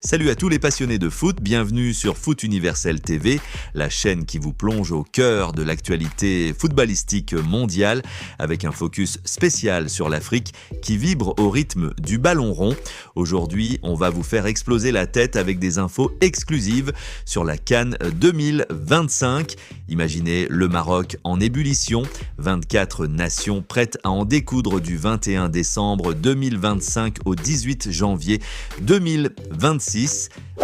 Salut à tous les passionnés de foot, bienvenue sur Foot Universel TV, la chaîne qui vous plonge au cœur de l'actualité footballistique mondiale avec un focus spécial sur l'Afrique qui vibre au rythme du ballon rond. Aujourd'hui, on va vous faire exploser la tête avec des infos exclusives sur la CAN 2025. Imaginez le Maroc en ébullition, 24 nations prêtes à en découdre du 21 décembre 2025 au 18 janvier 2026.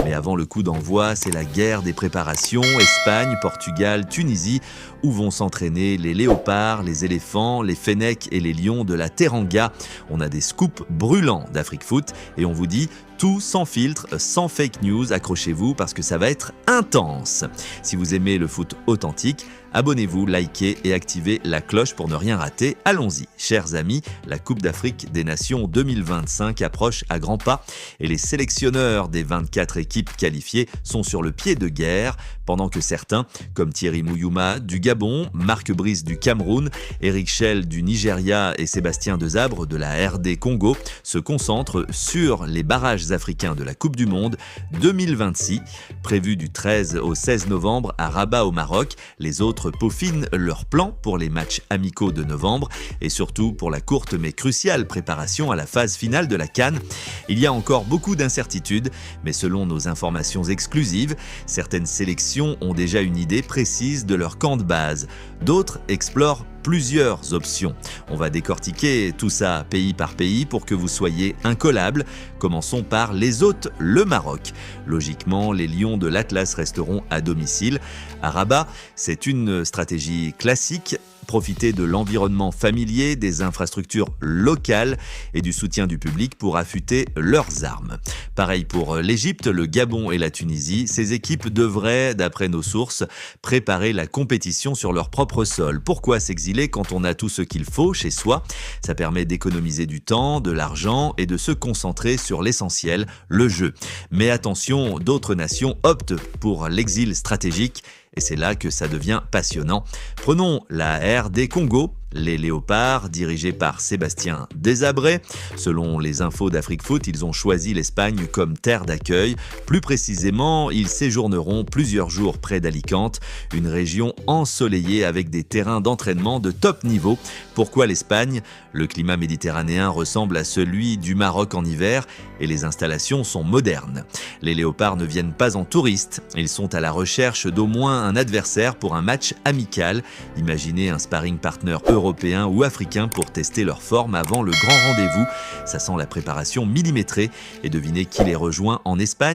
Mais avant le coup d'envoi, c'est la guerre des préparations, Espagne, Portugal, Tunisie, où vont s'entraîner les léopards, les éléphants, les fennecs et les lions de la Teranga. On a des scoops brûlants d'Afrique Foot et on vous dit tout sans filtre, sans fake news, accrochez-vous parce que ça va être intense. Si vous aimez le foot authentique, abonnez-vous, likez et activez la cloche pour ne rien rater. Allons-y, chers amis, la Coupe d'Afrique des Nations 2025 approche à grands pas et les sélectionneurs des 24 équipes qualifiées sont sur le pied de guerre, pendant que certains, comme Thierry Mouyouma du Gabon, Marc Brice du Cameroun, Eric Schell du Nigeria et Sébastien Desabre de la RD Congo, se concentrent sur les barrages africains de la Coupe du Monde 2026, prévue du 13 au 16 novembre à Rabat au Maroc. Les autres peaufinent leurs plans pour les matchs amicaux de novembre et surtout pour la courte mais cruciale préparation à la phase finale de la CAN. Il y a encore beaucoup d'incertitudes, mais selon nos informations exclusives, certaines sélections ont déjà une idée précise de leur camp de base. D'autres explorent plusieurs options. On va décortiquer tout ça pays par pays pour que vous soyez incollables. Commençons par les hôtes, le Maroc. Logiquement, les Lions de l'Atlas resteront à domicile. À Rabat, c'est une stratégie classique. Profiter de l'environnement familier, des infrastructures locales et du soutien du public pour affûter leurs armes. Pareil pour l'Égypte, le Gabon et la Tunisie, ces équipes devraient, d'après nos sources, préparer la compétition sur leur propre sol. Pourquoi s'exiler quand on a tout ce qu'il faut chez soi? Ça permet d'économiser du temps, de l'argent et de se concentrer sur l'essentiel, le jeu. Mais attention, d'autres nations optent pour l'exil stratégique. Et c'est là que ça devient passionnant. Prenons la RD Congo, les léopards, dirigés par Sébastien Desabre. Selon les infos d'Afrique Foot, ils ont choisi l'Espagne comme terre d'accueil. Plus précisément, ils séjourneront plusieurs jours près d'Alicante, une région ensoleillée avec des terrains d'entraînement de top niveau. Pourquoi l'Espagne? Le climat méditerranéen ressemble à celui du Maroc en hiver et les installations sont modernes. Les léopards ne viennent pas en touristes, ils sont à la recherche d'au moins un adversaire pour un match amical. Imaginez un sparring partner européen ou africain pour tester leur forme avant le grand rendez-vous. Ça sent la préparation millimétrée et devinez qui les rejoint en Espagne.